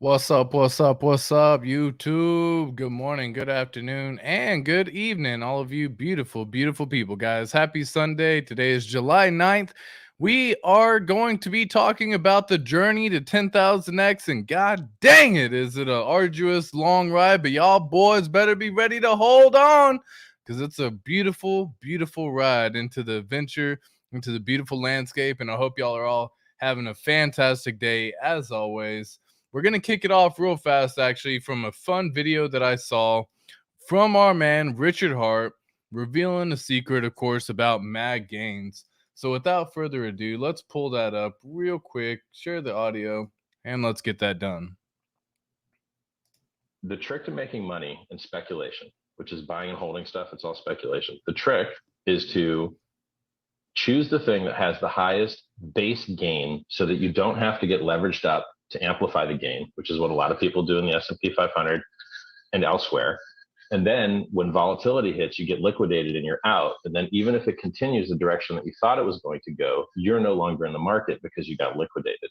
What's up? What's up? What's up, YouTube? Good morning, good afternoon, and good evening, all of you beautiful, beautiful people, guys. Happy Sunday. Today is July 9th. We are going to be talking about the journey to 10,000x, and god dang it, is it a arduous, long ride? But y'all boys better be ready to hold on because it's a beautiful, beautiful ride into the adventure, into the beautiful landscape, and I hope y'all are all having a fantastic day as always. We're going to kick it off real fast, actually, from a fun video that I saw from our man, Richard Hart, revealing a secret, of course, about mag gains. So without further ado, let's pull that up real quick, share the audio, and let's get that done. The trick to making money in speculation, which is buying and holding stuff, it's all speculation. The trick is to choose the thing that has the highest base gain so that you don't have to get leveraged up to amplify the gain, which is what a lot of people do in the S&P 500 and elsewhere. And then when volatility hits, you get liquidated and you're out. And then even if it continues the direction that you thought it was going to go, you're no longer in the market because you got liquidated.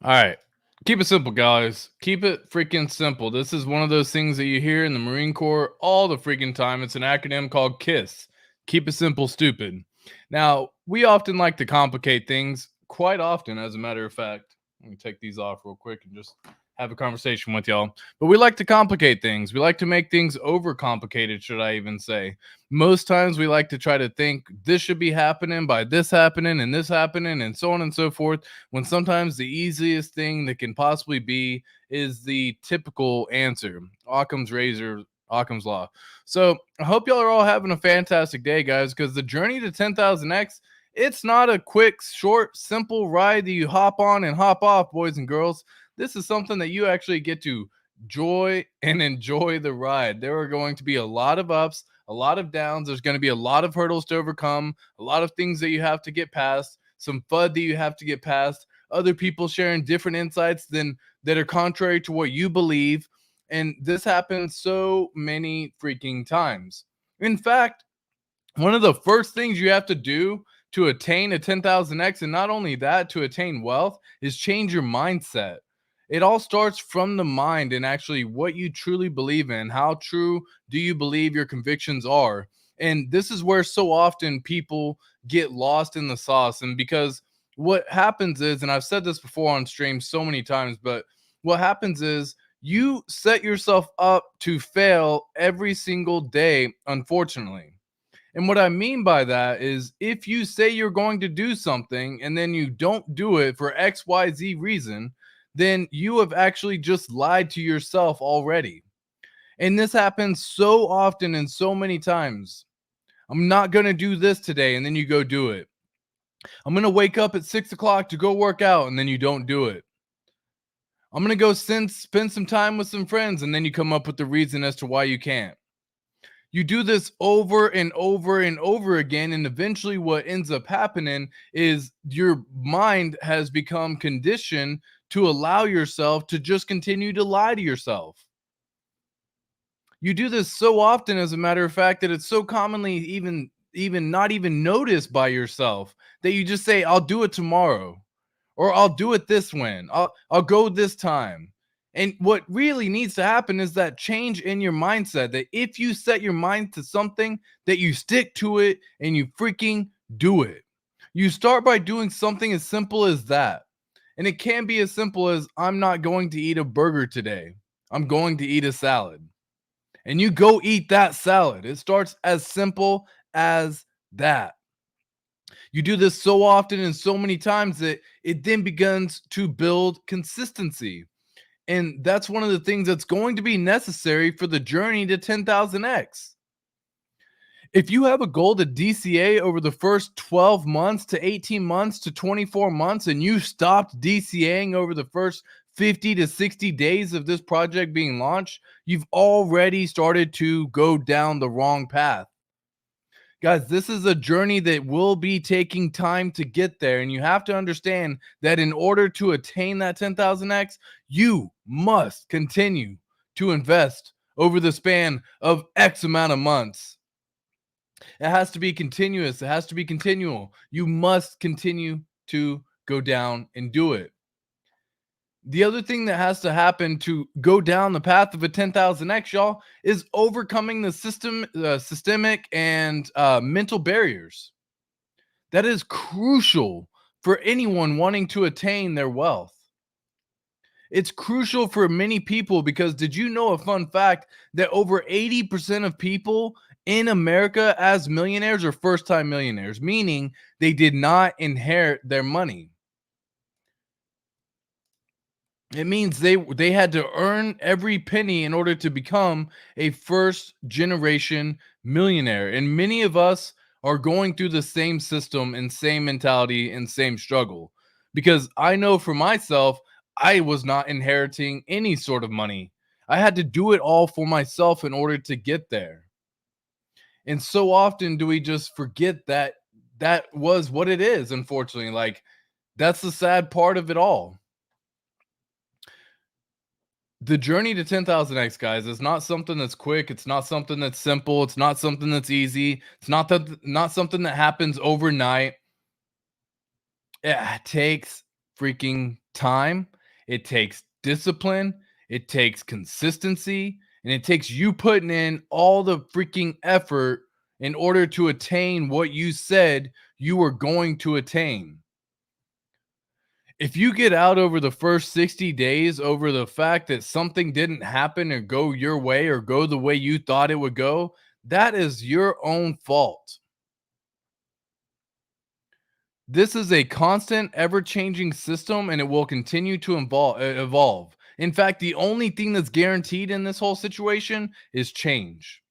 All right. Keep it simple, guys. Keep it freaking simple. This is one of those things that you hear in the Marine Corps all the freaking time. It's an acronym called KISS. Keep it simple, stupid. Now, we often like to complicate things, quite often, as a matter of fact. Let me take these off real quick and just have a conversation with y'all. But we like to complicate things. We like to make things overcomplicated, should I even say. Most times we like to try to think this should be happening by this happening and this happening and so on and so forth, when sometimes the easiest thing that can possibly be is the typical answer. Occam's razor, Occam's law. So I hope y'all are all having a fantastic day, guys, because the journey to 10,000x, it's not a quick, short, simple ride that you hop on and hop off, boys and girls. This is something that you actually get to enjoy the ride. There are going to be a lot of ups, a lot of downs. There's going to be a lot of hurdles to overcome, a lot of things that you have to get past, some FUD that you have to get past, other people sharing different insights that are contrary to what you believe. And this happens so many freaking times. In fact, one of the first things you have to do to attain a 10,000x, and not only that, to attain wealth, is change your mindset. It all starts from the mind and actually what you truly believe in. How true do you believe your convictions are? And this is where so often people get lost in the sauce. And because what happens is, and I've said this before on stream so many times, but what happens is you set yourself up to fail every single day, unfortunately. And what I mean by that is if you say you're going to do something and then you don't do it for XYZ reason, then you have actually just lied to yourself already. And this happens so often and so many times. I'm not going to do this today, and then you go do it. I'm going to wake up at 6 o'clock to go work out, and then you don't do it. I'm going to go spend some time with some friends, and then you come up with the reason as to why you can't. You do this over and over and over again, and eventually what ends up happening is your mind has become conditioned to allow yourself to just continue to lie to yourself. You do this so often, as a matter of fact, that it's so commonly even not even noticed by yourself that you just say, I'll do it tomorrow, or I'll do it this when, I'll go this time. And what really needs to happen is that change in your mindset, that if you set your mind to something, that you stick to it and you freaking do it. You start by doing something as simple as that. And it can be as simple as, I'm not going to eat a burger today. I'm going to eat a salad. And you go eat that salad. It starts as simple as that. You do this so often and so many times that it then begins to build consistency. And that's one of the things that's going to be necessary for the journey to 10,000x. If you have a goal to DCA over the first 12 months to 18 months to 24 months, and you stopped DCAing over the first 50 to 60 days of this project being launched, you've already started to go down the wrong path. Guys, this is a journey that will be taking time to get there. And you have to understand that in order to attain that 10,000x, you must continue to invest over the span of X amount of months. It has to be continuous. It has to be continual. You must continue to go down and do it. The other thing that has to happen to go down the path of a 10,000x, y'all, is overcoming the systemic and mental barriers. That is crucial for anyone wanting to attain their wealth. It's crucial for many people because did you know a fun fact that over 80% of people in America as millionaires are first-time millionaires, meaning they did not inherit their money. It means they had to earn every penny in order to become a first generation millionaire. And many of us are going through the same system and same mentality and same struggle. Because I know for myself, I was not inheriting any sort of money. I had to do it all for myself in order to get there. And so often do we just forget that that was what it is, unfortunately. Like, that's the sad part of it all. The journey to 10,000x, guys, is not something that's quick. It's not something that's simple. It's not something that's easy. It's not something that happens overnight. It takes freaking time. It takes discipline. It takes consistency, and it takes you putting in all the freaking effort in order to attain what you said you were going to attain. If you get out over the first 60 days over the fact that something didn't happen or go your way or go the way you thought it would go, that is your own fault. This is a constant, ever-changing system, and it will continue to evolve. In fact, the only thing that's guaranteed in this whole situation is change.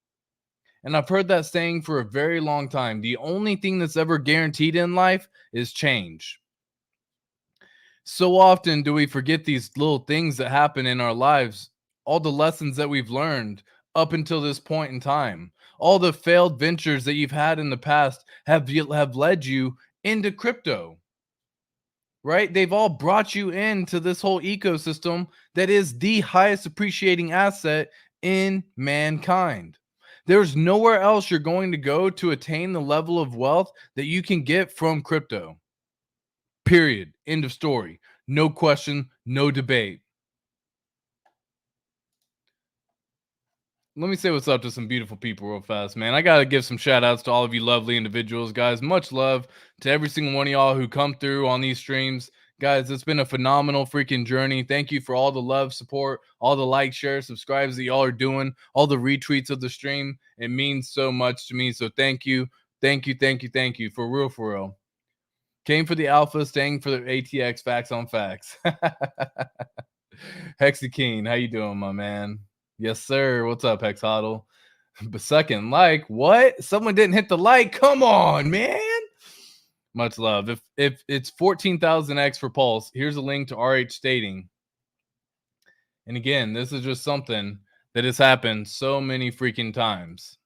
And I've heard that saying for a very long time. The only thing that's ever guaranteed in life is change. So often do we forget these little things that happen in our lives, all the lessons that we've learned up until this point in time, all the failed ventures that you've had in the past have led you into crypto, right? They've all brought you into this whole ecosystem that is the highest appreciating asset in mankind. There's nowhere else you're going to go to attain the level of wealth that you can get from crypto. Period. End of story. No question, no debate. Let me say what's up to some beautiful people real fast, man. I got to give some shout outs to all of you lovely individuals, guys. Much love to every single one of y'all who come through on these streams. Guys, it's been a phenomenal freaking journey. Thank you for all the love, support, all the likes, shares, subscribes that y'all are doing, all the retweets of the stream. It means so much to me. So thank you. Thank you. Thank you. Thank you. For real, for real. Came for the alpha, staying for the ATX, facts on facts. Hexakeen, how you doing, my man? Yes, sir. What's up, Hex Huddle? But second like, what? Someone didn't hit the like. Come on, man. Much love. If it's 14,000x for Pulse, here's a link to RH Stating. And again, this is just something that has happened so many freaking times.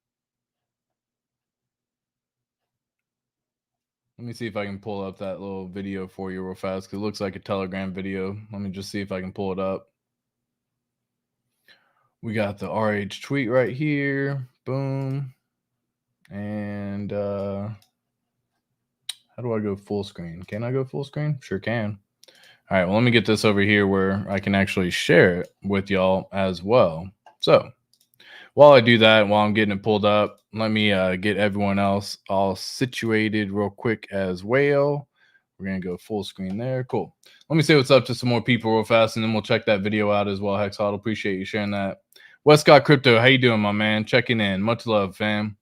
Let me see if I can pull up that little video for you real fast, because it looks like a Telegram video. Let me just see if I can pull it up. We got the RH tweet right here. Boom. And how do I go full screen? Can I go full screen? Sure can. All right, well, let me get this over here where I can actually share it with y'all as well. So while I do that, while I'm getting it pulled up, let me get everyone else all situated real quick as well. We're going to go full screen there. Cool. Let me say what's up to some more people real fast, and then we'll check that video out as well. Hexhot, appreciate you sharing that. Westcott Crypto, how you doing, my man? Checking in. Much love, fam.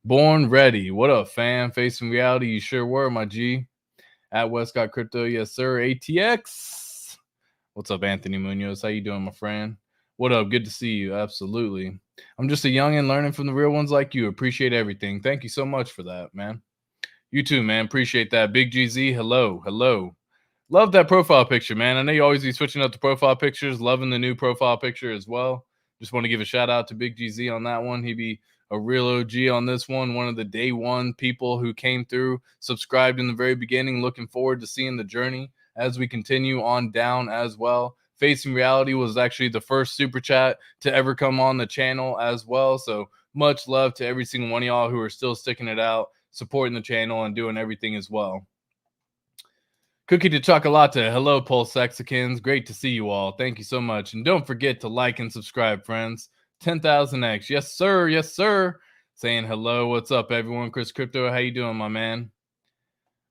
Born ready. What up, fam? Facing reality, you sure were, my G. At Westcott Crypto, yes, sir. ATX. What's up, Anthony Munoz? How you doing, my friend? What up? Good to see you. Absolutely. I'm just a youngin' learning from the real ones like you. Appreciate everything. Thank you so much for that, man. You too, man. Appreciate that. Big GZ, hello. Hello. Love that profile picture, man. I know you always be switching up the profile pictures. Loving the new profile picture as well. Just want to give a shout out to Big GZ on that one. He'd be a real OG on this one. One of the day one people who came through, subscribed in the very beginning. Looking forward to seeing the journey as we continue on down as well. Facing Reality was actually the first super chat to ever come on the channel as well. So much love to every single one of y'all who are still sticking it out, supporting the channel, and doing everything as well. Cookie to chocolate. Hello, Pulse Mexicans. Great to see you all. Thank you so much. And don't forget to like and subscribe, friends. 10,000x. Yes, sir. Yes, sir. Saying hello. What's up, everyone? Chris Crypto. How you doing, my man?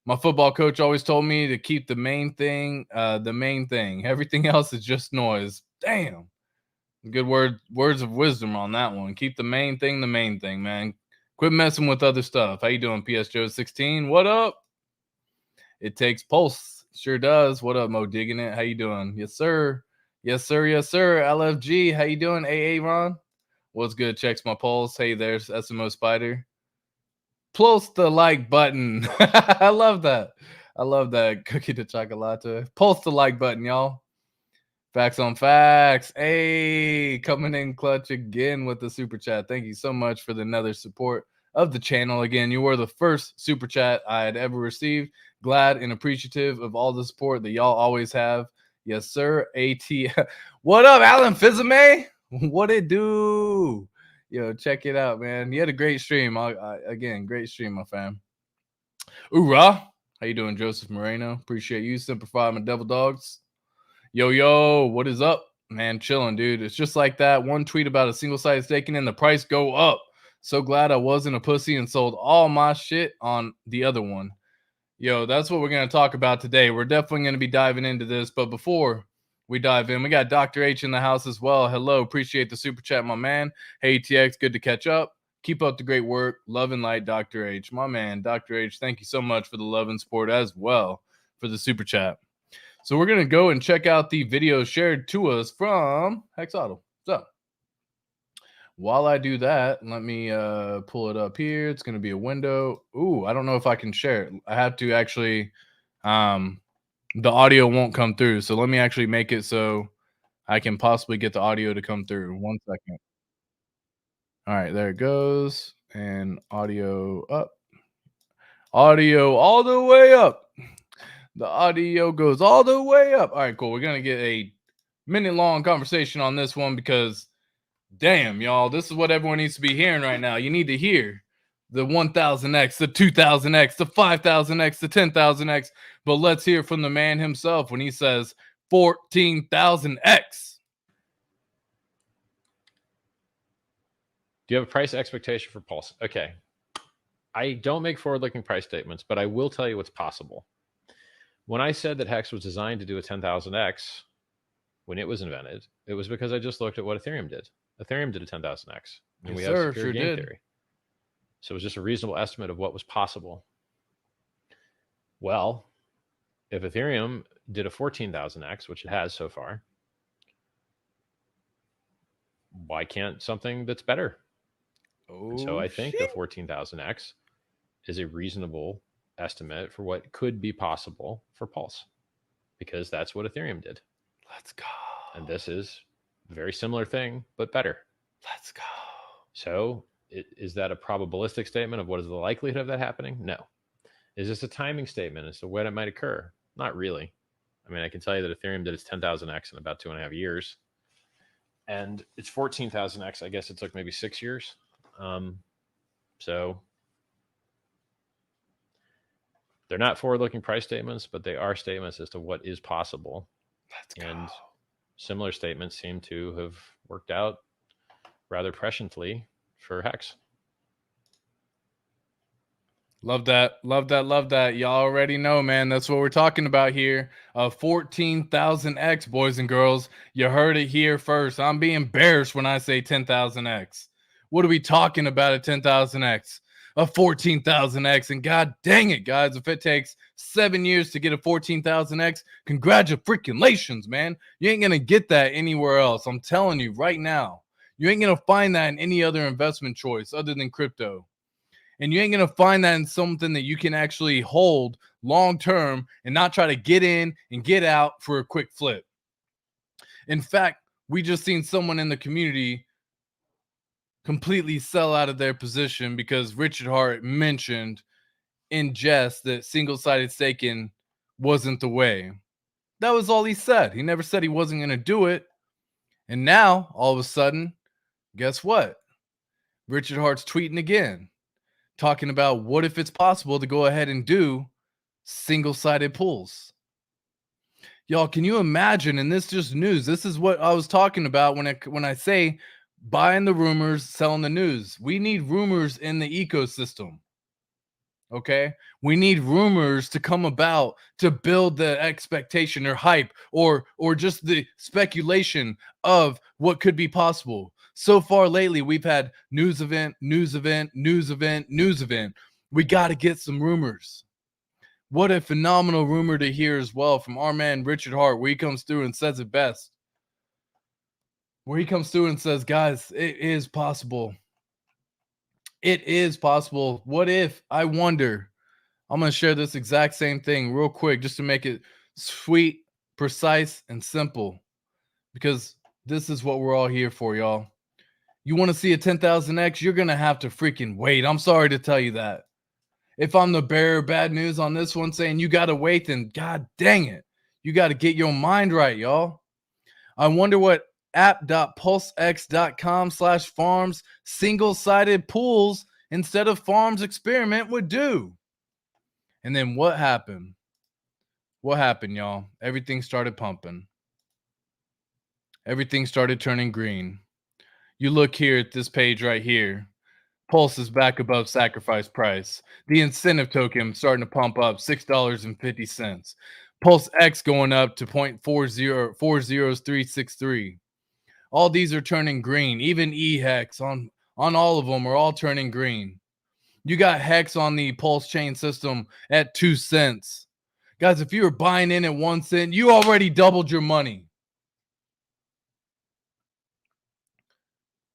My football coach always told me to keep the main thing, the main thing. Everything else is just noise. Damn. Good words of wisdom on that one. Keep the main thing, man. Quit messing with other stuff. How you doing, PS Joe 16? What up? It takes pulse. Sure does. What up, Mo Digging It? How you doing? Yes, sir. Yes, sir. Yes, sir. LFG. How you doing? AA Ron? What's good? Checks my pulse. Hey, there's SMO Spider. Pulse the like button. I love that. I love that. Cookie to chocolate. Pulse the like button, y'all. Facts on facts. Hey, coming in clutch again with the super chat. Thank you so much for another support of the channel. Again, you were the first super chat I had ever received. Glad and appreciative of all the support that y'all always have. Yes, sir. AT. What up, Alan Fizame? What it do? Yo, check it out, man. You had a great stream. Again, great stream, my fam. Hoorah. How you doing, Joseph Moreno? Appreciate you. Simplify my devil dogs. Yo, what is up? Man, chilling, dude. It's just like that one tweet about a single-sided staking and the price go up. So glad I wasn't a pussy and sold all my shit on the other one. Yo, that's what we're going to talk about today. We're definitely going to be diving into this. But before we dive in, we got Dr. H in the house as well. Hello. Appreciate the super chat, my man. Hey, TX. Good to catch up. Keep up the great work. Love and light, Dr. H. My man, Dr. H, thank you so much for the love and support as well for the super chat. So we're going to go and check out the video shared to us from Hexauto. So while I do that, let me pull it up here. It's going to be a window. Ooh, I don't know if I can share it. I have to actually, the audio won't come through. So let me actually make it so I can possibly get the audio to come through. 1 second. All right, there it goes. And audio up. Audio all the way up. The audio goes all the way up. All right, cool. We're going to get a minute-long conversation on this one because, damn, y'all, this is what everyone needs to be hearing right now. You need to hear the 1,000x, the 2,000x, the 5,000x, the 10,000x. But let's hear from the man himself when he says 14,000x. Do you have a price expectation for Pulse? Okay. I don't make forward-looking price statements, but I will tell you what's possible. When I said that Hex was designed to do a 10,000x when it was invented, it was because I just looked at what Ethereum did. Ethereum did a 10,000x. And we have secure game theory. So it was just a reasonable estimate of what was possible. Well, if Ethereum did a 14,000x, which it has so far, why can't something that's better? And so I think the 14,000x is a reasonable estimate for what could be possible for Pulse, because that's what Ethereum did. Let's go. And this is a very similar thing, but better. Let's go. So is that a probabilistic statement of what is the likelihood of that happening? No. Is this a timing statement as to when it might occur? Not really. I mean, I can tell you that Ethereum did its 10,000x in about 2.5 years. And it's 14,000x. I guess it took maybe 6 years. So they're not forward-looking price statements, but they are statements as to what is possible. Let's go. And similar statements seem to have worked out rather presciently for Hex. Love that. Love that. Love that. Y'all already know, man. That's what we're talking about here. 14,000x, boys and girls. You heard it here first. I'm being bearish when I say 10,000x. What are we talking about at 10,000x? A 14,000x. And god dang it, guys, if it takes 7 years to get a 14,000x, congratulations, man. You ain't going to get that anywhere else. I'm telling you right now. You ain't going to find that in any other investment choice other than crypto. And you ain't going to find that in something that you can actually hold long term and not try to get in and get out for a quick flip. In fact, we just seen someone in the community completely sell out of their position because Richard Hart mentioned in jest that single-sided staking wasn't the way. That was all he said. He never said he wasn't going to do it. And now, all of a sudden, guess what? Richard Hart's tweeting again, talking about what if it's possible to go ahead and do single-sided pulls. Y'all, can you imagine? And this just news. This is what I was talking about when I say buying the rumors, selling the news. We need rumors in the ecosystem. Okay, we need rumors to come about to build the expectation or hype or just the speculation of what could be possible. So far lately, we've had news event, news event, news event, news event. We got to get some rumors. What a phenomenal rumor to hear as well from our man Richard Hart, where he comes through and says it best. Where he comes through and says, guys, it is possible. It is possible. What if? I wonder. I'm going to share this exact same thing real quick just to make it sweet, precise, and simple, because this is what we're all here for, y'all. You want to see a 10,000x? You're going to have to freaking wait. I'm sorry to tell you that. If I'm the bearer of bad news on this one saying you got to wait, then god dang it. You got to get your mind right, y'all. I wonder what app.pulsex.com/farms single-sided pools instead of farms experiment would do. And then what happened? What happened, y'all? Everything started pumping. Everything started turning green. You look here at this page right here. Pulse is back above sacrifice price. The incentive token starting to pump up, $6.50. Pulse X going up to 0.40363. All these are turning green. Even eHex on all of them are all turning green. You got Hex on the Pulse chain system at 2 cents. Guys, if you were buying in at 1 cent, you already doubled your money.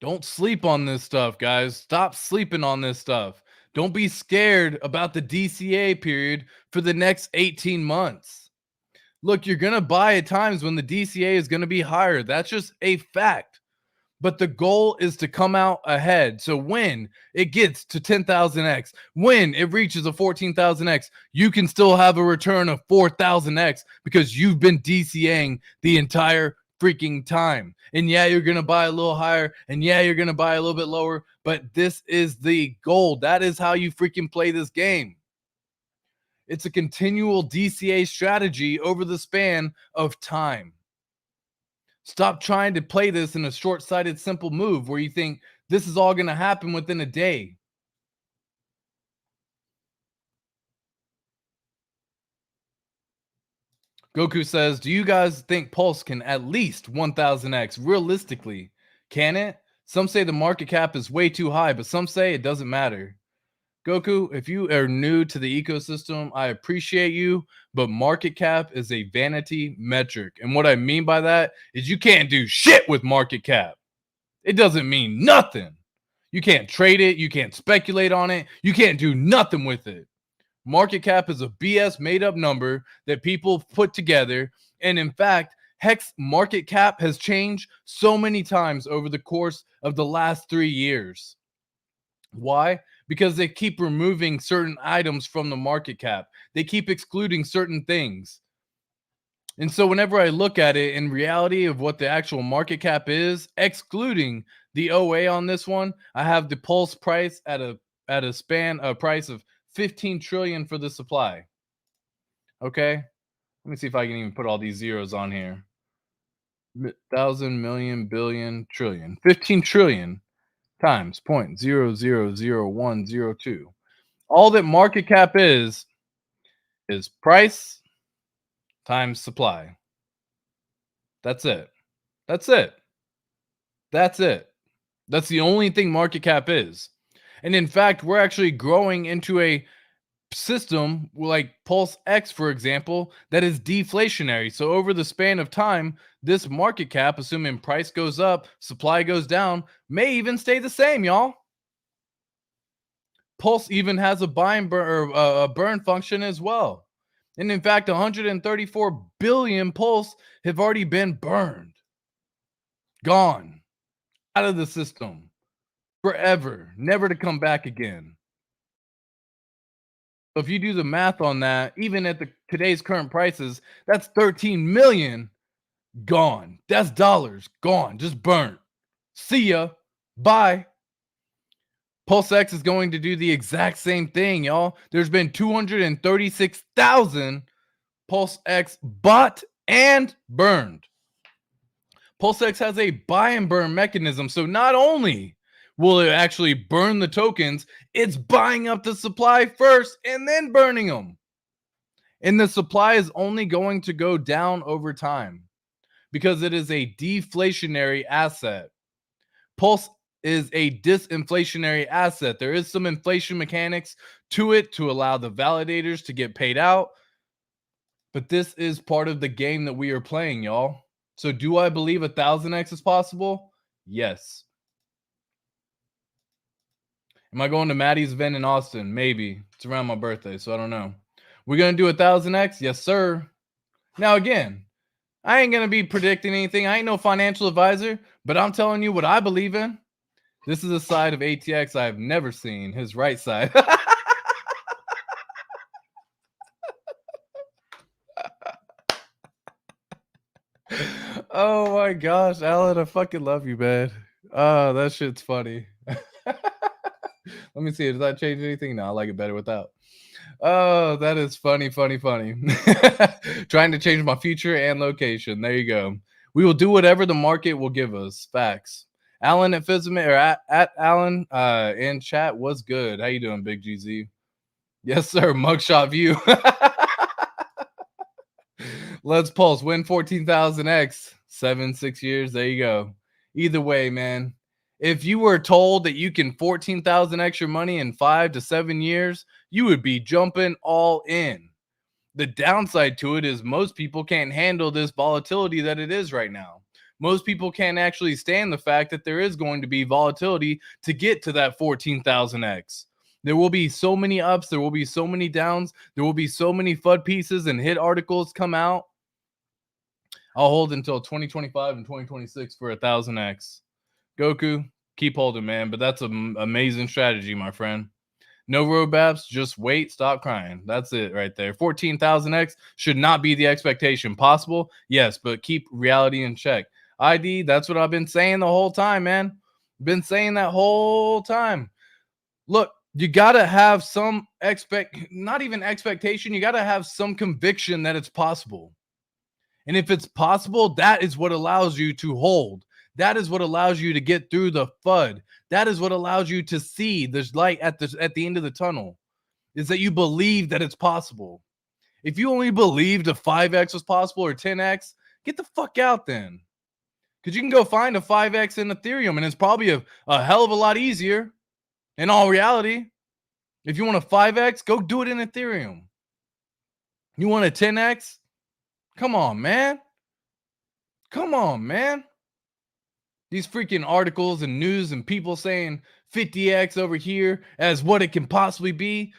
Don't sleep on this stuff, guys. Stop sleeping on this stuff. Don't be scared about the DCA period for the next 18 months. Look, you're going to buy at times when the DCA is going to be higher. That's just a fact. But the goal is to come out ahead. So when it gets to 10,000x, when it reaches a 14,000x, you can still have a return of 4,000x because you've been DCAing the entire freaking time. And yeah, you're going to buy a little higher, and yeah, you're going to buy a little bit lower, but this is the goal. That is how you freaking play this game. It's a continual DCA strategy over the span of time. Stop trying to play this in a short-sighted, simple move where you think this is all going to happen within a day. Goku says, do you guys think Pulse can at least 1000x? Realistically, can it? Some say the market cap is way too high, but some say it doesn't matter. Goku, if you are new to the ecosystem, I appreciate you, but market cap is a vanity metric. And what I mean by that is you can't do shit with market cap. It doesn't mean nothing. You can't trade it. You can't speculate on it. You can't do nothing with it. Market cap is a BS made up number that people put together. And in fact, Hex market cap has changed so many times over the course of the last 3 years. Why? Because they keep removing certain items from the market cap. They keep excluding certain things. And so whenever I look at it in reality of what the actual market cap is, excluding the OA on this one, I have the Pulse price at a price of 15 trillion for the supply. Okay? Let me see if I can even put all these zeros on here. 1,000, million, billion, trillion. 15 trillion times 0.000102. All that market cap is price times supply. That's it. That's it. That's it. That's the only thing market cap is. And in fact, we're actually growing into a system like Pulse X, for example, that is deflationary. So over the span of time, this market cap, assuming price goes up, supply goes down, may even stay the same, y'all. Pulse even has a buy and burn, or a burn function as well. And in fact, 134 billion Pulse have already been burned. Gone. Out of the system. Forever. Never to come back again. So if you do the math on that, even at today's current prices, that's 13 million gone. That's dollars gone. Just burnt. See ya. Bye. Pulse X is going to do the exact same thing, y'all. There's been 236,000 Pulse X bought and burned. PulseX has a buy and burn mechanism. So not only will it actually burn the tokens, it's buying up the supply first and then burning them. And the supply is only going to go down over time because it is a deflationary asset. Pulse is a disinflationary asset. There is some inflation mechanics to it to allow the validators to get paid out. But this is part of the game that we are playing, y'all. So do I believe 1000x is possible? Yes. Am I going to Maddie's event in Austin? Maybe. It's around my birthday, so I don't know. We're going to do 1000x? Yes, sir. Now, again, I ain't going to be predicting anything. I ain't no financial advisor, but I'm telling you what I believe in. This is a side of ATX I've never seen. His right side. Oh my gosh, Alan, I fucking love you, man. Oh, that shit's funny. Let me see. Does that change anything? No, I like it better without. Oh, that is funny. Trying to change my future and location. There you go. We will do whatever the market will give us. Facts. Alan at Fizman or at Alan in chat. What's good? How you doing, Big GZ? Yes, sir. Mugshot view. Let's pulse. Win 14,000x. 6 years. There you go. Either way, man. If you were told that you can 14,000 extra money in 5 to 7 years, you would be jumping all in. The downside to it is most people can't handle this volatility that it is right now. Most people can't actually stand the fact that there is going to be volatility to get to that 14,000x. There will be so many ups. There will be so many downs. There will be so many FUD pieces and hit articles come out. I'll hold until 2025 and 2026 for 1000x. Goku, keep holding, man. But that's an amazing strategy, my friend. No roadmaps, just wait, stop crying. That's it right there. 14,000x should not be the expectation. Possible? Yes, but keep reality in check. ID, that's what I've been saying the whole time, man. Been saying that whole time. Look, you got to have some not even expectation. You got to have some conviction that it's possible. And if it's possible, that is what allows you to hold. That is what allows you to get through the FUD. That is what allows you to see there's light at the end of the tunnel, is that you believe that it's possible. If you only believed a 5x was possible or 10x, get the fuck out then. Because you can go find a 5x in Ethereum, and it's probably a hell of a lot easier in all reality. If you want a 5x, go do it in Ethereum. You want a 10x? Come on, man. Come on, man. These freaking articles and news and people saying 50x over here as what it can possibly be.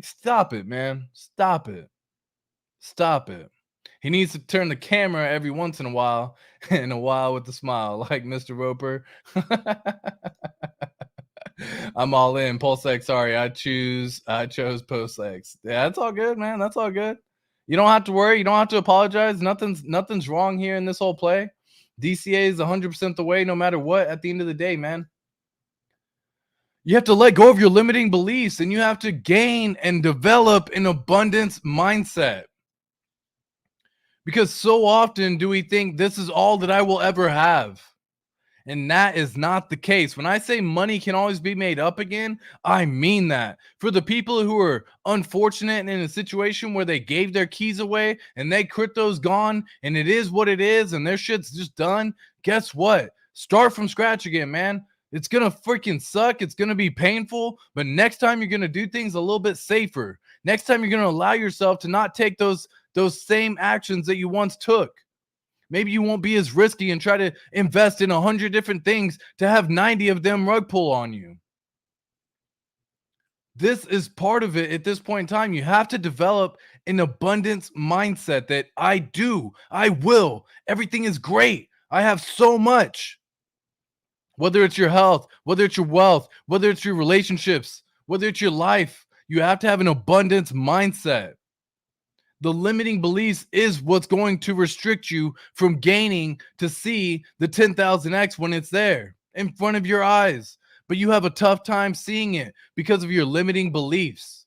Stop it, man. Stop it. Stop it. He needs to turn the camera every once in a while with a smile, like Mr. Roper. I'm all in. PulseX, sorry. I chose PulseX. Yeah, that's all good, man. That's all good. You don't have to worry. You don't have to apologize. Nothing's wrong here in this whole play. DCA is 100% the way, no matter what, at the end of the day, man. You have to let go of your limiting beliefs, and you have to gain and develop an abundance mindset. Because so often do we think this is all that I will ever have. And that is not the case. When I say money can always be made up again, I mean that. For the people who are unfortunate in a situation where they gave their keys away and their crypto's gone and it is what it is and their shit's just done, guess what? Start from scratch again, man. It's going to freaking suck. It's going to be painful. But next time you're going to do things a little bit safer. Next time you're going to allow yourself to not take those same actions that you once took. Maybe you won't be as risky and try to invest in 100 different things to have 90 of them rug pull on you. This is part of it at this point in time. You have to develop an abundance mindset that I will. Everything is great. I have so much. Whether it's your health, whether it's your wealth, whether it's your relationships, whether it's your life, you have to have an abundance mindset. The limiting beliefs is what's going to restrict you from gaining to see the 10,000x when it's there in front of your eyes. But you have a tough time seeing it because of your limiting beliefs.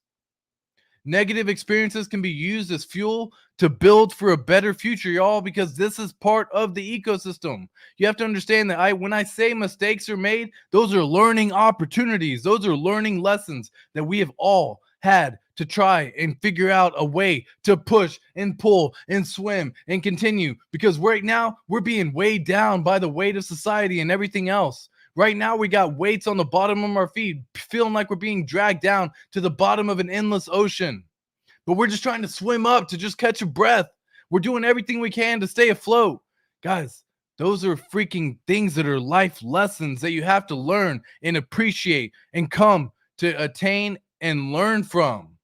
Negative experiences can be used as fuel to build for a better future, y'all, because this is part of the ecosystem. You have to understand that when I say mistakes are made, those are learning opportunities. Those are learning lessons that we have all had to try and figure out a way to push and pull and swim and continue, because right now we're being weighed down by the weight of society and everything else. Right now, we got weights on the bottom of our feet, feeling like we're being dragged down to the bottom of an endless ocean. But we're just trying to swim up to just catch a breath. We're doing everything we can to stay afloat. Guys, those are freaking things that are life lessons that you have to learn and appreciate and come to attain and learn from.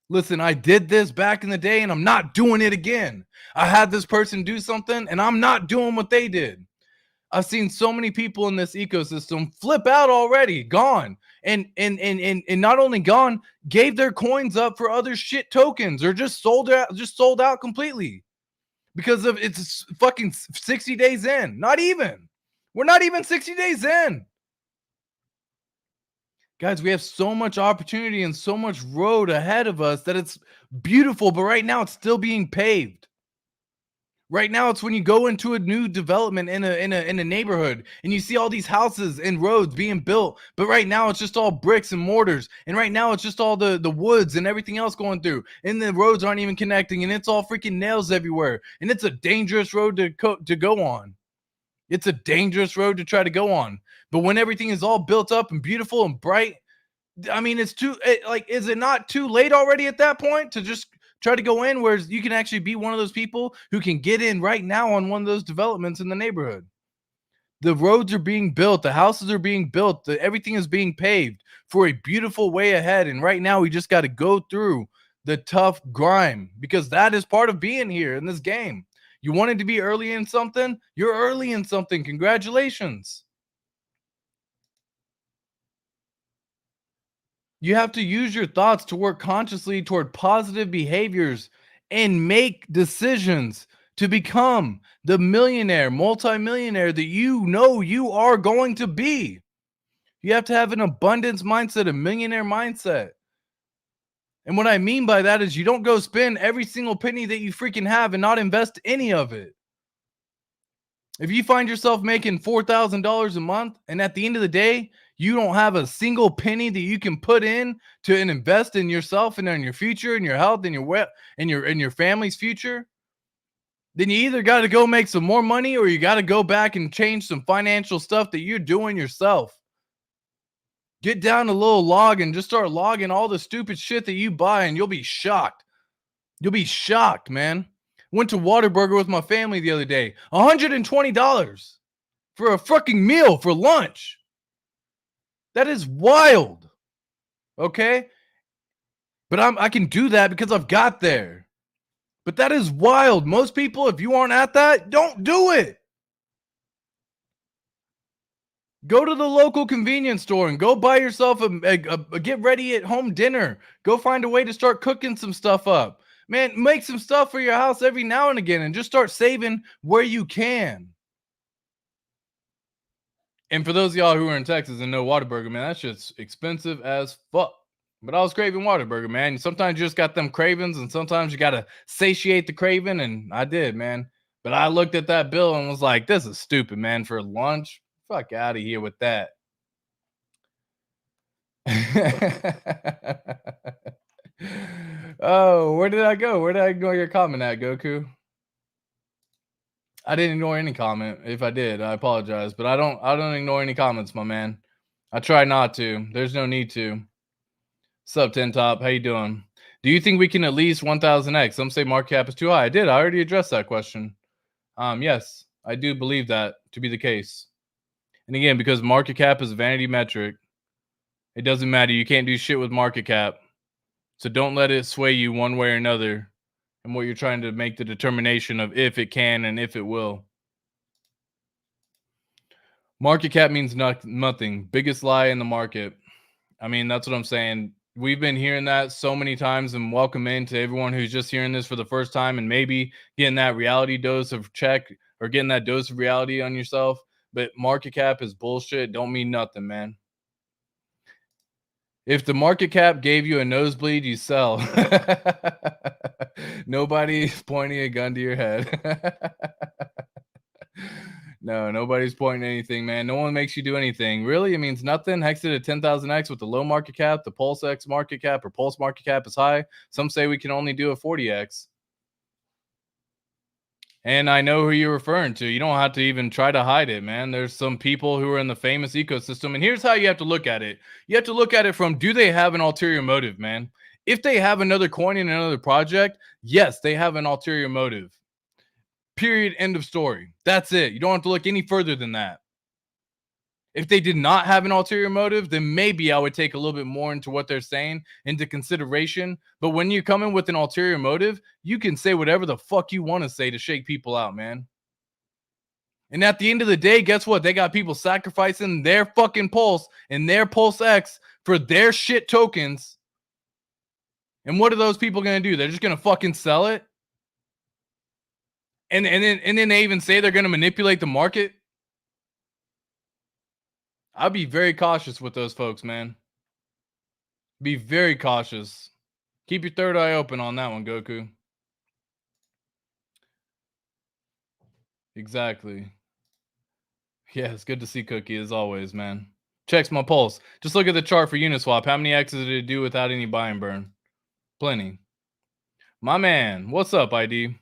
Listen, I did this back in the day and I'm not doing it again. I had this person do something and I'm not doing what they did. I've seen so many people in this ecosystem flip out already, gone, and not only gone, gave their coins up for other shit tokens, or just sold out completely because of it's fucking 60 days in. Not even. We're not even 60 days in. Guys, we have so much opportunity and so much road ahead of us that it's beautiful, but right now it's still being paved. Right now, it's when you go into a new development in a neighborhood and you see all these houses and roads being built. But right now, it's just all bricks and mortars. And right now, it's just all the woods and everything else going through. And the roads aren't even connecting. And it's all freaking nails everywhere. And it's a dangerous road to go on. It's a dangerous road to try to go on. But when everything is all built up and beautiful and bright, I mean, is it not too late already at that point to just try to go in, where you can actually be one of those people who can get in right now on one of those developments in the neighborhood? The roads are being built, the houses are being built, everything is being paved for a beautiful way ahead. And right now we just got to go through the tough grime, because that is part of being here in this game. You wanted to be early in something, you're early in something. Congratulations. You have to use your thoughts to work consciously toward positive behaviors and make decisions to become the millionaire, multimillionaire that you know you are going to be. You have to have an abundance mindset, a millionaire mindset. And what I mean by that is you don't go spend every single penny that you freaking have and not invest any of it. If you find yourself making $4,000 a month and at the end of the day, you don't have a single penny that you can put in to invest in yourself and in your future and your health and your family's future, then you either got to go make some more money or you got to go back and change some financial stuff that you're doing yourself. Get down a little log and just start logging all the stupid shit that you buy, and you'll be shocked. You'll be shocked, man. Went to Whataburger with my family the other day. $120 for a fucking meal for lunch. That is wild. Okay? But I can do that because I've got there. But that is wild. Most people, if you aren't at that, don't do it. Go to the local convenience store and go buy yourself a get ready at home dinner. Go find a way to start cooking some stuff up. Man, make some stuff for your house every now and again and just start saving where you can. And for those of y'all who are in Texas and know Whataburger, man, that shit's expensive as fuck. But I was craving Whataburger, man. Sometimes you just got them cravings, and sometimes you got to satiate the craving, and I did, man. But I looked at that bill and was like, this is stupid, man, for lunch. Fuck out of here with that. Oh, where did I go? Where did I ignore your comment at, Goku? I didn't ignore any comment. If I did, I apologize. But I don't ignore any comments, my man. I try not to. There's no need to. Sup, 10 Top? How you doing? Do you think we can at least 1000x? Some say market cap is too high. I did. I already addressed that question. Yes, I do believe that to be the case. And again, because market cap is a vanity metric, it doesn't matter. You can't do shit with market cap. So don't let it sway you one way or another and what you're trying to make the determination of if it can and if it will. Market cap means nothing. Biggest lie in the market. I mean, that's what I'm saying. We've been hearing that so many times, and welcome in to everyone who's just hearing this for the first time and maybe getting that reality dose of check or getting that dose of reality on yourself. But market cap is bullshit. Don't mean nothing, man. If the market cap gave you a nosebleed, you sell. Nobody's pointing a gun to your head. No, nobody's pointing anything, man. No one makes you do anything. Really? It means nothing. Hex did a 10,000x with the low market cap. The Pulse X market cap or Pulse market cap is high. Some say we can only do a 40x. And I know who you're referring to. You don't have to even try to hide it, man. There's some people who are in the famous ecosystem. And here's how you have to look at it. You have to look at it from, do they have an ulterior motive, man? If they have another coin in another project, yes, they have an ulterior motive. Period. End of story. That's it. You don't have to look any further than that. If they did not have an ulterior motive, then maybe I would take a little bit more into what they're saying into consideration. But when you come in with an ulterior motive, you can say whatever the fuck you want to say to shake people out, man. And at the end of the day, guess what? They got people sacrificing their fucking Pulse and their Pulse X for their shit tokens. And what are those people going to do? They're just going to fucking sell it? And then they even say they're going to manipulate the market? I'd be very cautious with those folks, man. Be very cautious. Keep your third eye open on that one, Goku. Exactly. Yeah, it's good to see Cookie as always, man. Checks my pulse. Just look at the chart for Uniswap. How many X's did it do without any buy and burn? Plenty. My man, what's up, ID?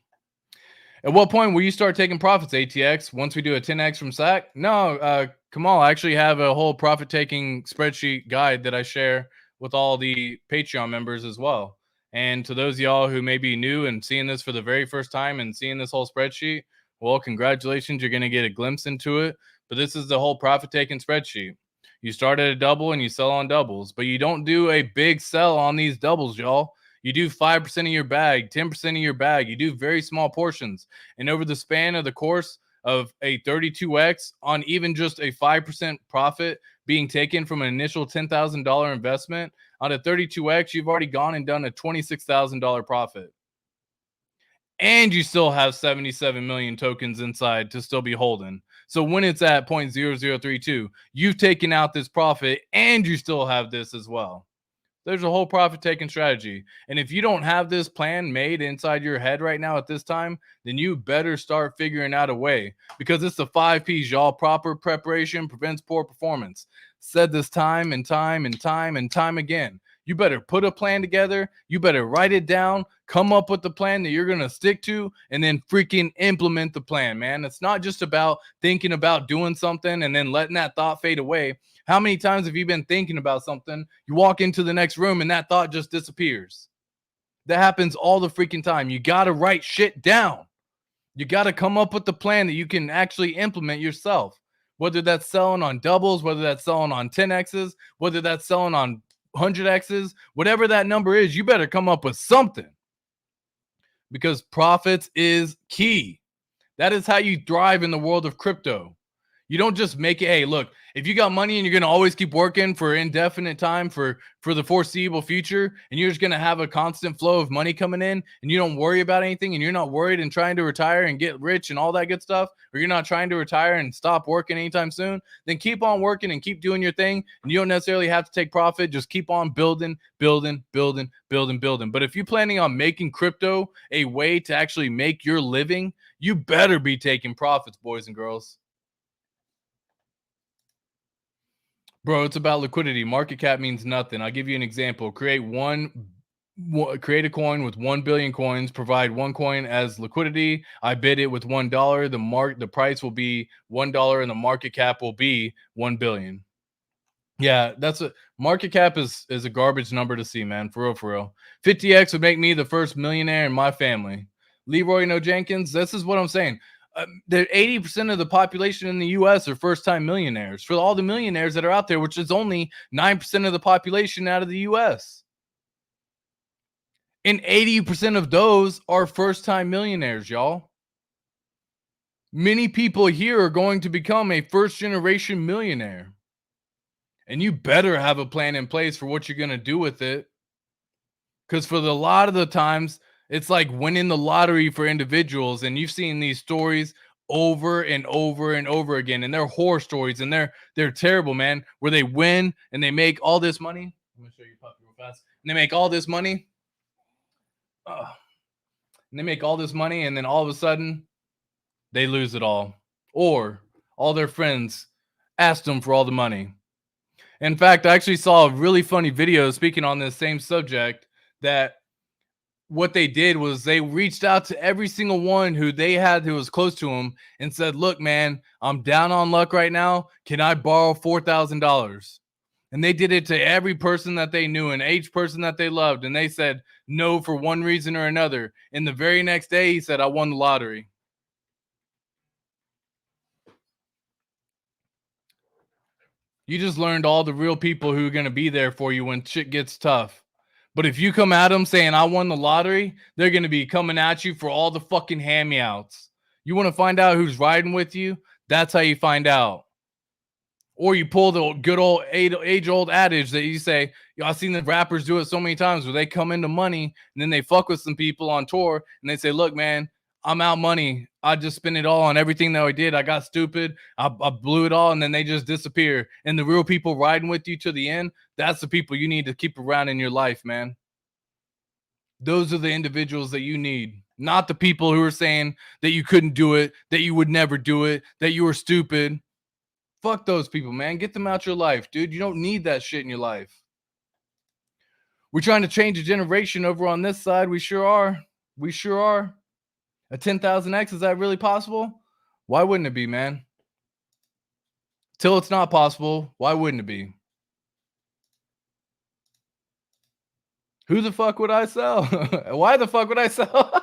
At what point will you start taking profits, ATX? Once we do a 10x from SAC? No, Kamal, I actually have a whole profit-taking spreadsheet guide that I share with all the Patreon members as well. And to those of y'all who may be new and seeing this for the very first time and seeing this whole spreadsheet, well, congratulations, you're going to get a glimpse into it. But this is the whole profit-taking spreadsheet. You start at a double and you sell on doubles, but you don't do a big sell on these doubles, y'all. You do 5% of your bag, 10% of your bag. You do very small portions. And over the span of the course of a 32x on even just a 5% profit being taken from an initial $10,000 investment, on a 32x, you've already gone and done a $26,000 profit. And you still have 77 million tokens inside to still be holding. So when it's at 0.0032, you've taken out this profit and you still have this as well. There's a whole profit-taking strategy. And if you don't have this plan made inside your head right now at this time, then you better start figuring out a way, because it's the 5 P's, y'all. Proper preparation prevents poor performance. Said this time and time and time and time again. You better put a plan together. You better write it down, come up with the plan that you're going to stick to, and then freaking implement the plan, man. It's not just about thinking about doing something and then letting that thought fade away. How many times have you been thinking about something? You walk into the next room and that thought just disappears. That happens all the freaking time. You got to write shit down. You got to come up with the plan that you can actually implement yourself. Whether that's selling on doubles, whether that's selling on 10Xs, whether that's selling on 100Xs, whatever that number is, you better come up with something. Because profits is key. That is how you thrive in the world of crypto. You don't just make it, hey, look, if you got money and you're going to always keep working for indefinite time for the foreseeable future, and you're just going to have a constant flow of money coming in, and you don't worry about anything, and you're not worried and trying to retire and get rich and all that good stuff, or you're not trying to retire and stop working anytime soon, then keep on working and keep doing your thing. And you don't necessarily have to take profit. Just keep on building. But if you're planning on making crypto a way to actually make your living, you better be taking profits, boys and girls. Bro, it's about liquidity. Market cap means nothing. I'll give you an example. Create a coin with 1 billion coins. Provide one coin as liquidity. I bid it with $1. The price will be $1, and the market cap will be 1 billion. Yeah, that's a market cap is a garbage number to see, man. For real. 50x would make me the first millionaire in my family. Leroy No Jenkins. This is what I'm saying. The 80% of the population in the U.S. are first-time millionaires. For all the millionaires that are out there, which is only 9% of the population out of the U.S. And 80% of those are first-time millionaires, y'all. Many people here are going to become a first-generation millionaire. And you better have a plan in place for what you're going to do with it. Because for a lot of the times, it's like winning the lottery for individuals, and you've seen these stories over and over and over again, and they're horror stories, and they're terrible, man, where they win and they make all this money. I'm gonna show you a puppy real fast. And they make all this money. And they make all this money, and then all of a sudden, they lose it all. Or all their friends asked them for all the money. In fact, I actually saw a really funny video speaking on this same subject that what they did was they reached out to every single one who they had who was close to them and said, look, man, I'm down on luck right now. Can I borrow $4,000? And they did it to every person that they knew and each person that they loved. And they said no for one reason or another. And the very next day, he said, I won the lottery. You just learned all the real people who are going to be there for you when shit gets tough. But if you come at them saying, I won the lottery, they're going to be coming at you for all the fucking hand-me-outs. You want to find out who's riding with you? That's how you find out. Or you pull the good old age-old adage that you say, I've seen the rappers do it so many times where they come into money and then they fuck with some people on tour and they say, look, man, I'm out money. I just spent it all on everything that I did. I got stupid. I blew it all, and then they just disappear. And the real people riding with you to the end, that's the people you need to keep around in your life, man. Those are the individuals that you need, not the people who are saying that you couldn't do it, that you would never do it, that you were stupid. Fuck those people, man. Get them out your life, dude. You don't need that shit in your life. We're trying to change a generation over on this side. We sure are. We sure are. A 10,000X, is that really possible? Why wouldn't it be, man? Till it's not possible, why wouldn't it be? Who the fuck would I sell? Why the fuck would I sell?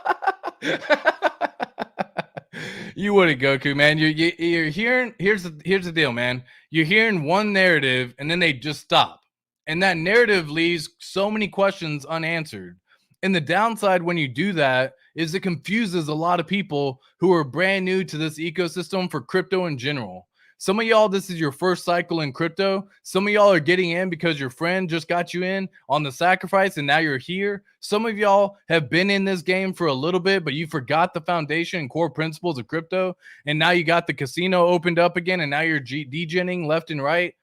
You wouldn't, Goku, man. You're hearing, here's the deal, man. You're hearing one narrative and then they just stop. And that narrative leaves so many questions unanswered. And the downside when you do that is it confuses a lot of people who are brand new to this ecosystem for crypto in general. Some of y'all, this is your first cycle in crypto. Some of y'all are getting in because your friend just got you in on the sacrifice and now you're here. Some of y'all have been in this game for a little bit, but you forgot the foundation and core principles of crypto. And now you got the casino opened up again and now you're degenning left and right.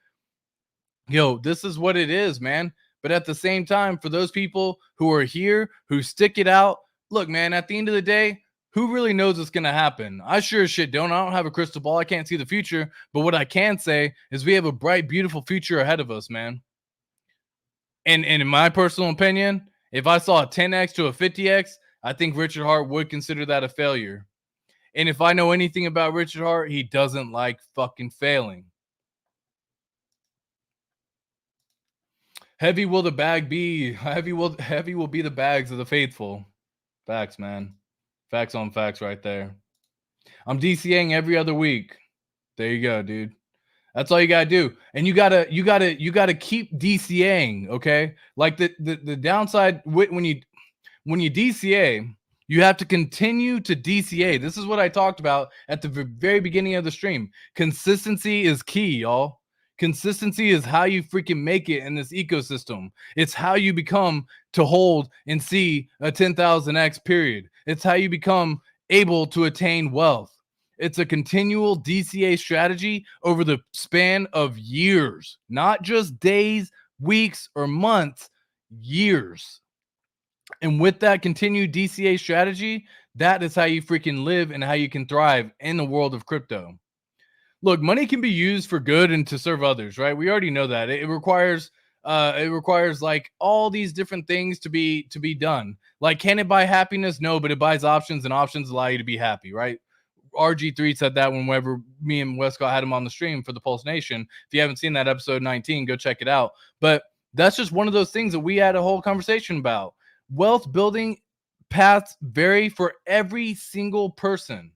Yo, this is what it is, man. But at the same time, for those people who are here, who stick it out, look, man, at the end of the day, who really knows what's going to happen? I sure as shit don't. I don't have a crystal ball. I can't see the future. But what I can say is we have a bright, beautiful future ahead of us, man. And in my personal opinion, if I saw a 10X to a 50X, I think Richard Hart would consider that a failure. And if I know anything about Richard Hart, he doesn't like fucking failing. Heavy will the bag be. Heavy will be the bags of the faithful. Facts, man. Facts on facts right there. I'm DCAing every other week. There you go, dude. That's all you gotta do. And you gotta keep DCAing, okay? Like the downside when you DCA, you have to continue to DCA. This is what I talked about at the very beginning of the stream. Consistency is key, y'all. Consistency is how you freaking make it in this ecosystem. It's how you become to hold and see a 10,000X period. It's how you become able to attain wealth. It's a continual DCA strategy over the span of years, not just days, weeks, or months, years. And with that continued DCA strategy, that is how you freaking live and how you can thrive in the world of crypto. Look, money can be used for good and to serve others, right? We already know that. It requires like all these different things to be done. Like, can it buy happiness? No, but it buys options, and options allow you to be happy, right? RG3 said that whenever me and Westcott had him on the stream for the Pulse Nation. If you haven't seen that episode 19, go check it out. But that's just one of those things that we had a whole conversation about. Wealth building paths vary for every single person.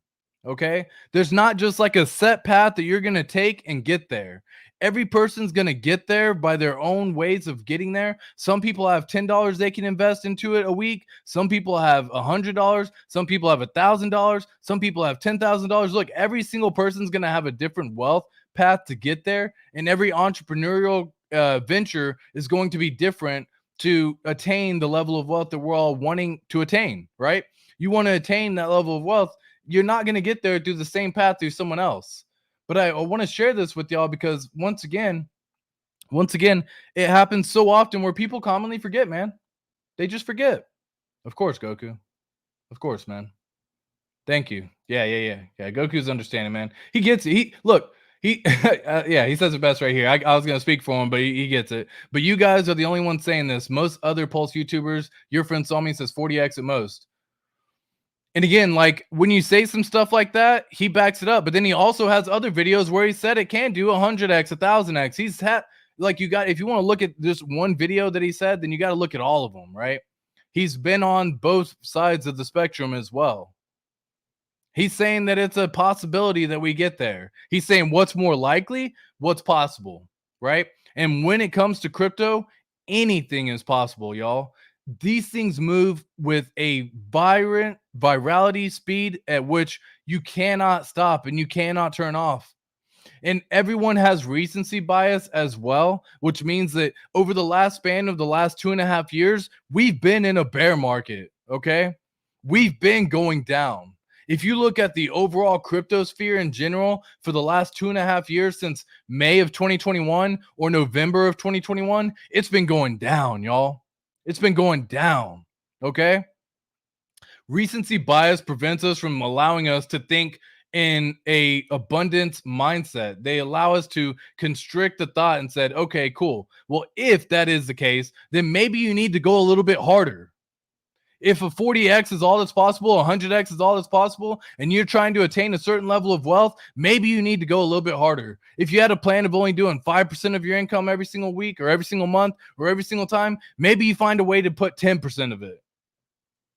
Okay, there's not just like a set path that you're going to take and get there. Every person's going to get there by their own ways of getting there. Some people have $10 they can invest into it a week. Some people have $100. Some people have $1,000. Some people have $10,000. Look, every single person's going to have a different wealth path to get there. And every entrepreneurial venture is going to be different to attain the level of wealth that we're all wanting to attain, right? You want to attain that level of wealth. You're not going to get there through the same path through someone else. But I want to share this with y'all because once again, Once again, it happens so often where people commonly forget, man. They just forget. Of course, Goku. Of course, man. Thank you. Yeah. Goku's understanding, man. He gets it. He yeah, he says it best right here. I was gonna speak for him, but he gets it. But you guys are the only ones saying this. Most other Pulse YouTubers, your friend saw me, says 40x at most. And again, like when you say some stuff like that, he backs it up. But then he also has other videos where he said it can do 100x, 1000x. He's had like if you want to look at just one video that he said, then you got to look at all of them, right? He's been on both sides of the spectrum as well. He's saying that it's a possibility that we get there. He's saying what's more likely, what's possible, right? And when it comes to crypto, anything is possible, y'all. These things move with a virality speed at which you cannot stop and you cannot turn off. And everyone has recency bias as well, which means that over the last span of the last 2.5 years, we've been in a bear market, okay? We've been going down. If you look at the overall crypto sphere in general for the last 2.5 years since May of 2021 or November of 2021, it's been going down, y'all. It's been going down, okay? Recency bias prevents us from allowing us to think in a abundance mindset. They allow us to constrict the thought and said, okay, cool. Well, if that is the case, then maybe you need to go a little bit harder. If a 40x is all that's possible, 100x is all that's possible, and you're trying to attain a certain level of wealth, maybe you need to go a little bit harder. If you had a plan of only doing 5% of your income every single week or every single month or every single time, maybe you find a way to put 10% of it,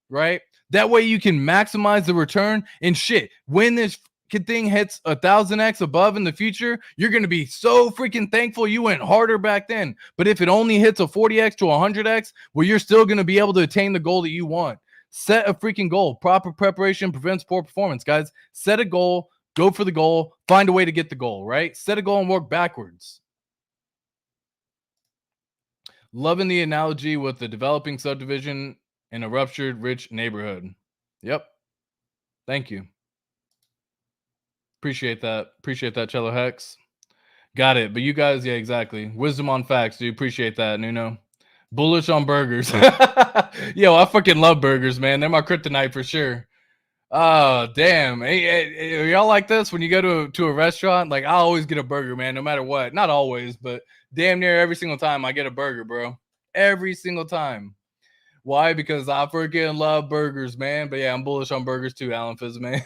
right? That way you can maximize the return. And shit, when this thing hits 1000x above in the future, you're going to be so freaking thankful you went harder back then. But if it only hits a 40x to 100x, well, you're still going to be able to attain the goal that you want. Set a freaking goal. Proper preparation prevents poor performance, guys. Set a goal, go for the goal, find a way to get the goal, right? Set a goal and work backwards. Loving the analogy with the developing subdivision in a ruptured rich neighborhood. Yep. Thank you. Appreciate that, Cello Hex. Got it. But you guys, yeah, exactly. Wisdom on facts. Do appreciate that, Nuno. Bullish on burgers. Yo, I fucking love burgers, man. They're my kryptonite for sure. Oh, damn. Hey, y'all like this when you go to a restaurant? Like, I always get a burger, man, no matter what. Not always, but damn near every single time I get a burger, bro. Every single time. Why? Because I freaking love burgers, man. But yeah, I'm bullish on burgers too, Alan Fizz, man.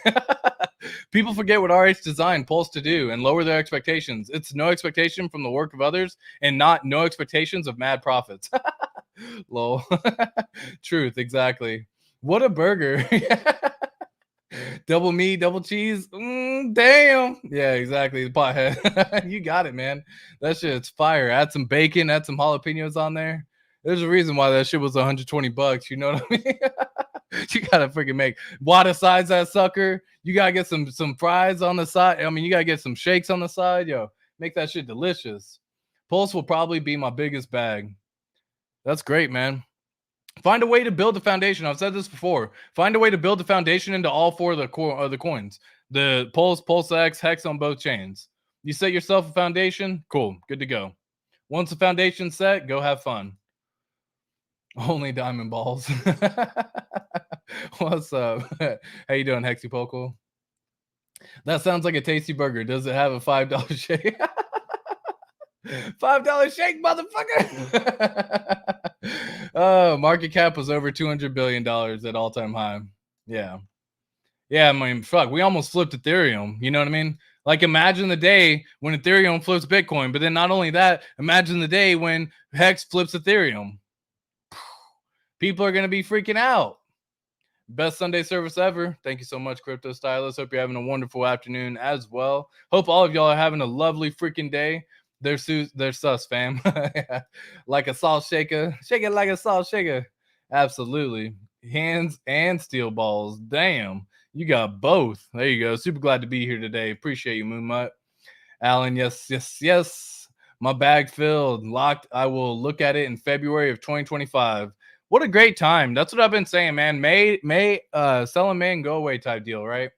People forget what RH designed Pulse to do and lower their expectations. It's no expectation from the work of others and not no expectations of mad profits. Lol. Truth, exactly. What a burger. Double meat, double cheese. Damn. Yeah, exactly. The pothead. You got it, man. That shit's fire. Add some bacon, add some jalapenos on there. There's a reason why that shit was $120. You know what I mean? You gotta freaking make water sides that sucker. You gotta get some fries on the side. I mean, you gotta get some shakes on the side. Yo, make that shit delicious. Pulse will probably be my biggest bag. That's great, man. Find a way to build the foundation. I've said this before. Find a way to build the foundation into all four of the coins. The Pulse, Pulse X, Hex on both chains. You set yourself a foundation. Cool. Good to go. Once the foundation's set, go have fun. Only diamond balls. What's up? How you doing, Hexy Poco? That sounds like a tasty burger. Does it have a $5 shake? $5 shake, motherfucker. Market cap was over $200 billion at all-time high. Yeah. I mean, fuck, we almost flipped Ethereum. You know what I mean? Like, imagine the day when Ethereum flips Bitcoin. But then not only that, imagine the day when Hex flips Ethereum. People are going to be freaking out. Best Sunday service ever. Thank you so much, Crypto Stylist. Hope you're having a wonderful afternoon as well. Hope all of y'all are having a lovely freaking day. They're sus, fam. Like a salt shaker. Shake it like a salt shaker. Absolutely. Hands and steel balls. Damn. You got both. There you go. Super glad to be here today. Appreciate you, Moonmutt. Alan, yes. My bag filled. Locked. I will look at it in February of 2025. What a great time. That's what I've been saying, man. May sell in May and go away type deal, right?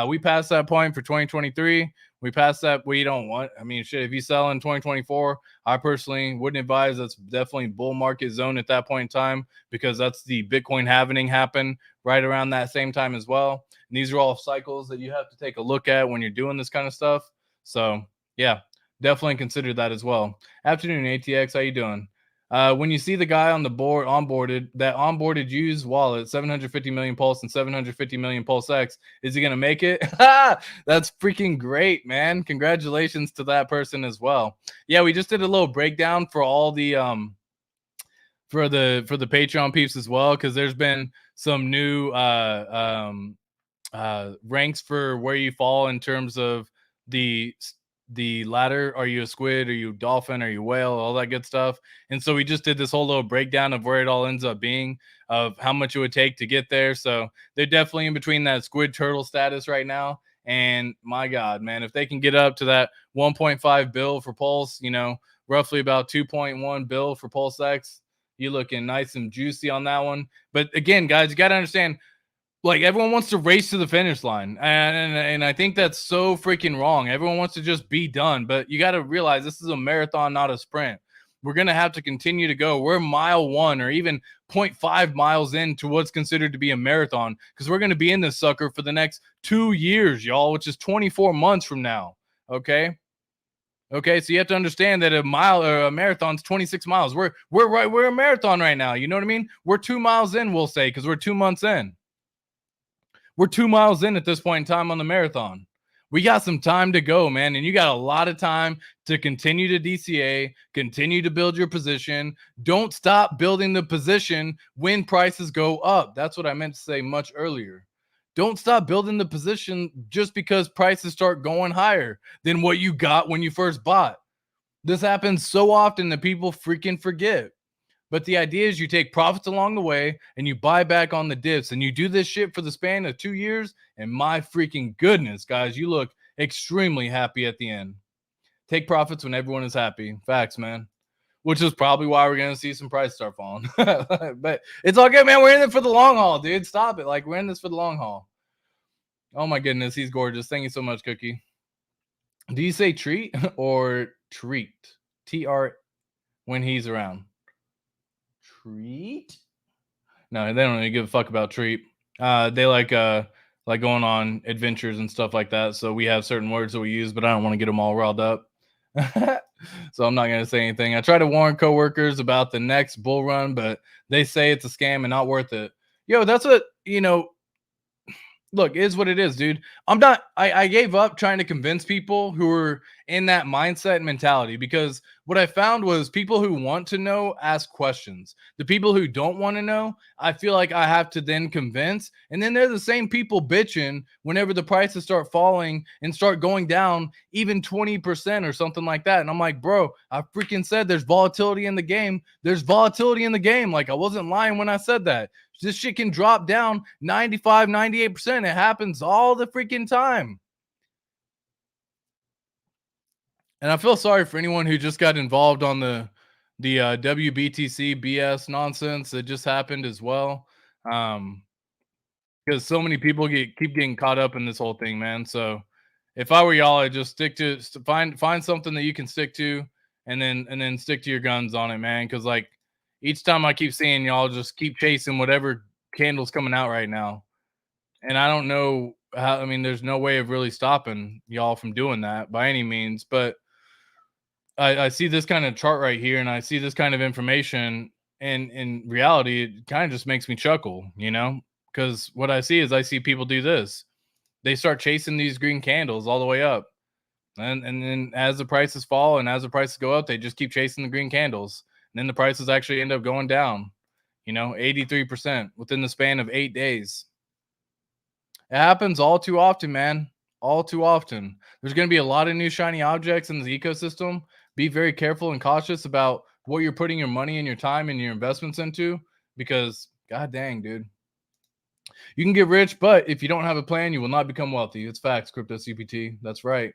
We passed that point for 2023. We passed that. We don't want. I mean, shit. If you sell in 2024, I personally wouldn't advise. That's definitely bull market zone at that point in time, because that's the Bitcoin halving happen right around that same time as well. And these are all cycles that you have to take a look at when you're doing this kind of stuff. So yeah, definitely consider that as well. Afternoon, ATX. How you doing? When you see the guy on the board onboarded used wallet, 750 million Pulse and 750 million Pulse X, is he going to make it? That's freaking great, man. Congratulations to that person as well. Yeah, we just did a little breakdown for all the for the Patreon peeps as well, because there's been some new ranks for where you fall in terms of the ladder. Are you a squid? Are you a dolphin? Are you a whale? All that good stuff. And so we just did this whole little breakdown of where it all ends up being, of how much it would take to get there. So they're definitely in between that squid turtle status right now. And my God, man, if they can get up to that 1.5 bill for Pulse, you know, roughly about 2.1 bill for Pulse X, you looking nice and juicy on that one. But again, guys, you got to understand, like, everyone wants to race to the finish line, and I think that's so freaking wrong. Everyone wants to just be done, but you got to realize this is a marathon, not a sprint. We're going to have to continue to go. We're mile 1 or even 0.5 miles into what's considered to be a marathon, because we're going to be in this sucker for the next 2 years, y'all, which is 24 months from now. Okay, so you have to understand that a mile or a marathon's 26 miles. We're a marathon right now. You know what I mean? We're 2 miles in, we'll say, because we're 2 months in. We're 2 miles in at this point in time on the marathon. We got some time to go, man. And you got a lot of time to continue to DCA, continue to build your position. Don't stop building the position when prices go up. That's what I meant to say much earlier. Don't stop building the position just because prices start going higher than what you got when you first bought. This happens so often that people freaking forget. But the idea is you take profits along the way and you buy back on the dips, and you do this shit for the span of 2 years. And my freaking goodness, guys, you look extremely happy at the end. Take profits when everyone is happy. Facts, man. Which is probably why we're going to see some price start falling. But it's all good, man. We're in it for the long haul, dude. Stop it. Like, we're in this for the long haul. Oh my goodness, he's gorgeous. Thank you so much, Cookie. Do you say treat or treat? TR when he's around. Treat? No, they don't really give a fuck about treat. They like going on adventures and stuff like that. So we have certain words that we use, but I don't want to get them all riled up. So I'm not going to say anything. I try to warn coworkers about the next bull run, but they say it's a scam and not worth it. Yo, that's what, look, is what it is, dude. I gave up trying to convince people who are in that mindset and mentality, because what I found was people who want to know ask questions. The people who don't want to know, I feel like I have to then convince. And then they're the same people bitching whenever the prices start falling and start going down even 20% or something like that. And I'm like, bro, I freaking said there's volatility in the game. There's volatility in the game. Like, I wasn't lying when I said that. This shit can drop down 95, 98%. It happens all the freaking time. And I feel sorry for anyone who just got involved on the WBTC BS nonsense that just happened as well. Because so many people keep getting caught up in this whole thing, man. So if I were y'all, I'd just stick to find something that you can stick to, and then stick to your guns on it, man. Because like each time I keep seeing y'all just keep chasing whatever candle's coming out right now, and I don't know how. I mean, there's no way of really stopping y'all from doing that by any means. But I see this kind of chart right here, and I see this kind of information, and in reality, it kind of just makes me chuckle, because what I see is I see people do this. They start chasing these green candles all the way up. And then as the prices fall and as the prices go up, they just keep chasing the green candles. And then the prices actually end up going down, 83% within the span of 8 days. It happens all too often, man. All too often. There's going to be a lot of new shiny objects in the ecosystem. Be very careful and cautious about what you're putting your money and your time and your investments into, because god dang, dude. You can get rich, but if you don't have a plan, you will not become wealthy. It's facts, Crypto CPT. That's right.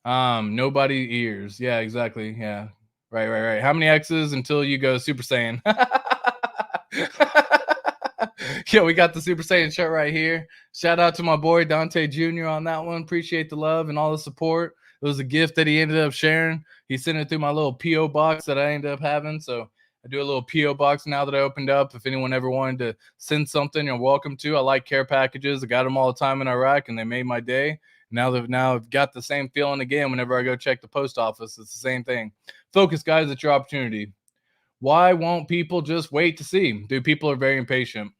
Nobody ears. Yeah, exactly. Yeah. Right. How many X's until you go Super Saiyan? Yo, we got the Super Saiyan shirt right here. Shout out to my boy Dante Jr. on that one. Appreciate the love and all the support. It was a gift that he ended up sharing. He sent it through my little P.O. box that I ended up having. So I do a little P.O. box now that I opened up. If anyone ever wanted to send something, you're welcome to. I like care packages. I got them all the time in Iraq, and they made my day. Now I've got the same feeling again whenever I go check the post office. It's the same thing. Focus, guys. It's your opportunity. Why won't people just wait to see? Dude, people are very impatient.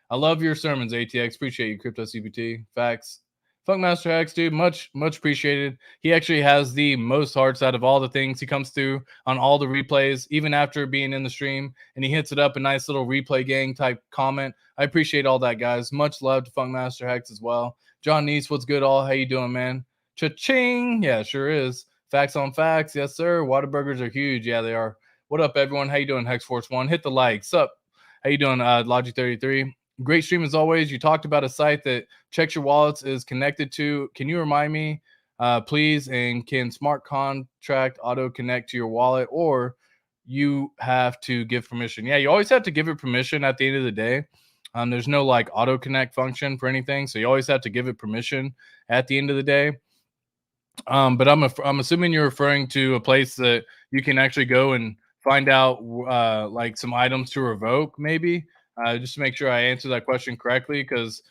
I love your sermons, ATX. Appreciate you, Crypto CBT. Facts. Funkmaster X, dude, much appreciated. He actually has the most hearts out of all the things. He comes through on all the replays, even after being in the stream, and he hits it up a nice little replay gang type comment. I appreciate all that, guys. Much love to Funkmaster Hex as well. John Neese, what's good, all? How you doing, man? Cha-ching! Yeah, sure is. Facts on facts. Yes, sir. Whataburgers are huge. Yeah, they are. What up, everyone? How you doing, HexForce1? Hit the like. Sup? How you doing, Logic33? Great stream as always. You talked about a site that checks your wallets is connected to. Can you remind me, please? And can smart contract auto connect to your wallet, or you have to give permission? Yeah, you always have to give it permission at the end of the day. There's no like auto connect function for anything, so you always have to give it permission at the end of the day. But I'm assuming you're referring to a place that you can actually go and find out like some items to revoke, maybe. Just to make sure I answer that question correctly, because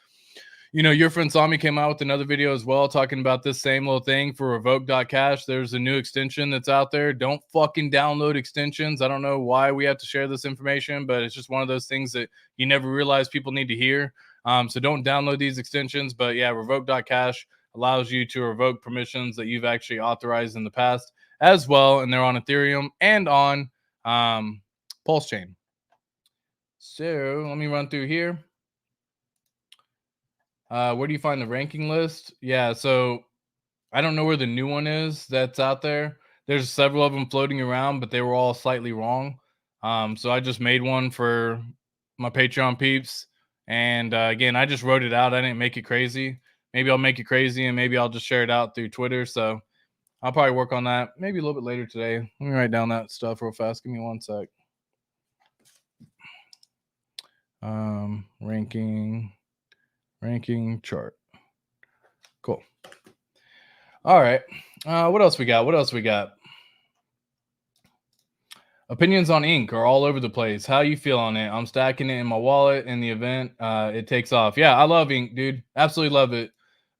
your friend Sami came out with another video as well talking about this same little thing for revoke.cash. There's a new extension that's out there. Don't fucking download extensions. I don't know why we have to share this information, but it's just one of those things that you never realize people need to hear. So don't download these extensions. But yeah, revoke.cash allows you to revoke permissions that you've actually authorized in the past as well, and they're on Ethereum and on Pulse Chain. So let me run through here. Where do you find the ranking list? Yeah, so I don't know where the new one is that's out there. There's several of them floating around, but they were all slightly wrong. So I just made one for my Patreon peeps. And again, I just wrote it out. I didn't make it crazy. Maybe I'll make it crazy, and maybe I'll just share it out through Twitter. So I'll probably work on that maybe a little bit later today. Let me write down that stuff real fast. Give me 1 sec. Ranking chart. Cool. All right. What else we got? Opinions on ink are all over the place. How you feel on it? I'm stacking it in my wallet in the event it takes off. Yeah, I love ink, dude. Absolutely love it.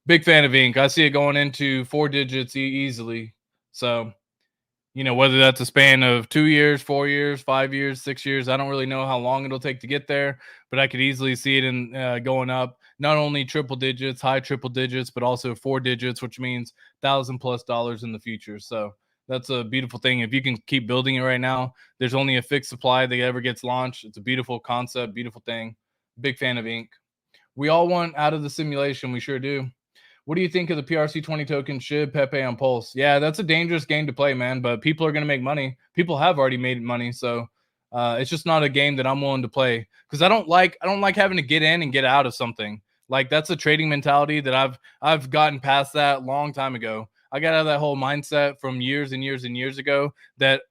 Big fan of ink. I see it going into 4 digits easily. So, whether that's a span of 2 years, 4 years, 5 years, 6 years, I don't really know how long it'll take to get there, but I could easily see it in going up, not only triple digits, high triple digits, but also 4 digits, which means $1,000+ in the future. So that's a beautiful thing. If you can keep building it right now, there's only a fixed supply that ever gets launched. It's a beautiful concept, beautiful thing. Big fan of ink. We all want out of the simulation. We sure do. What do you think of the PRC20 token, SHIB, Pepe, on Pulse? Yeah, that's a dangerous game to play, man, but people are going to make money. People have already made money, so it's just not a game that I'm willing to play, because I don't like having to get in and get out of something. Like, that's a trading mentality that I've gotten past that long time ago. I got out of that whole mindset from years and years and years ago that,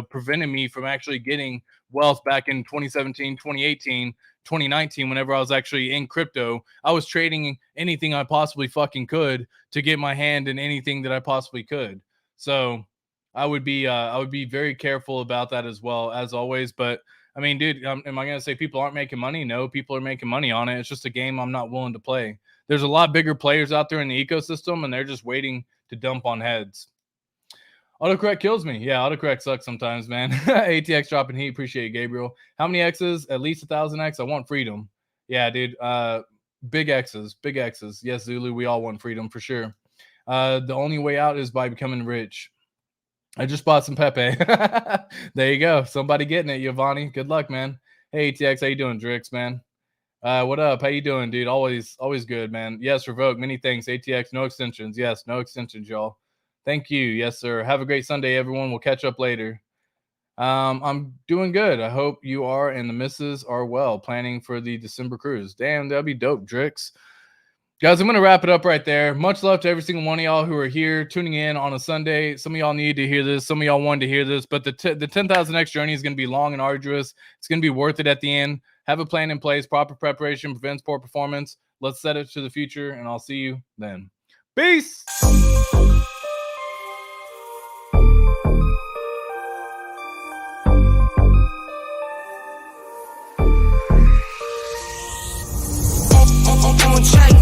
prevented me from actually getting wealth back in 2017, 2018, 2019, whenever I was actually in crypto. I was trading anything I possibly fucking could to get my hand in anything that I possibly could. So I would be very careful about that as well, as always. But I mean, dude, am I going to say people aren't making money? No, people are making money on it. It's just a game I'm not willing to play. There's a lot bigger players out there in the ecosystem, and they're just waiting to dump on heads. Autocorrect kills me. Yeah, autocorrect sucks sometimes, man. ATX dropping heat. Appreciate you, Gabriel. How many X's? At least 1,000X. I want freedom. Yeah, dude. Big X's. Big X's. Yes, Zulu. We all want freedom for sure. The only way out is by becoming rich. I just bought some Pepe. There you go. Somebody getting it, Giovanni. Good luck, man. Hey, ATX. How you doing, Drix, man? What up? How you doing, dude? Always good, man. Yes, revoke. Many thanks. ATX. No extensions. Yes, no extensions, y'all. Thank you. Yes, sir. Have a great Sunday, everyone. We'll catch up later. I'm doing good. I hope you are and the missus are well, planning for the December cruise. Damn, that'd be dope, Drix. Guys, I'm going to wrap it up right there. Much love to every single one of y'all who are here tuning in on a Sunday. Some of y'all need to hear this. Some of y'all wanted to hear this. But the 10,000X journey is going to be long and arduous. It's going to be worth it at the end. Have a plan in place. Proper preparation prevents poor performance. Let's set it to the future, and I'll see you then. Peace. On track.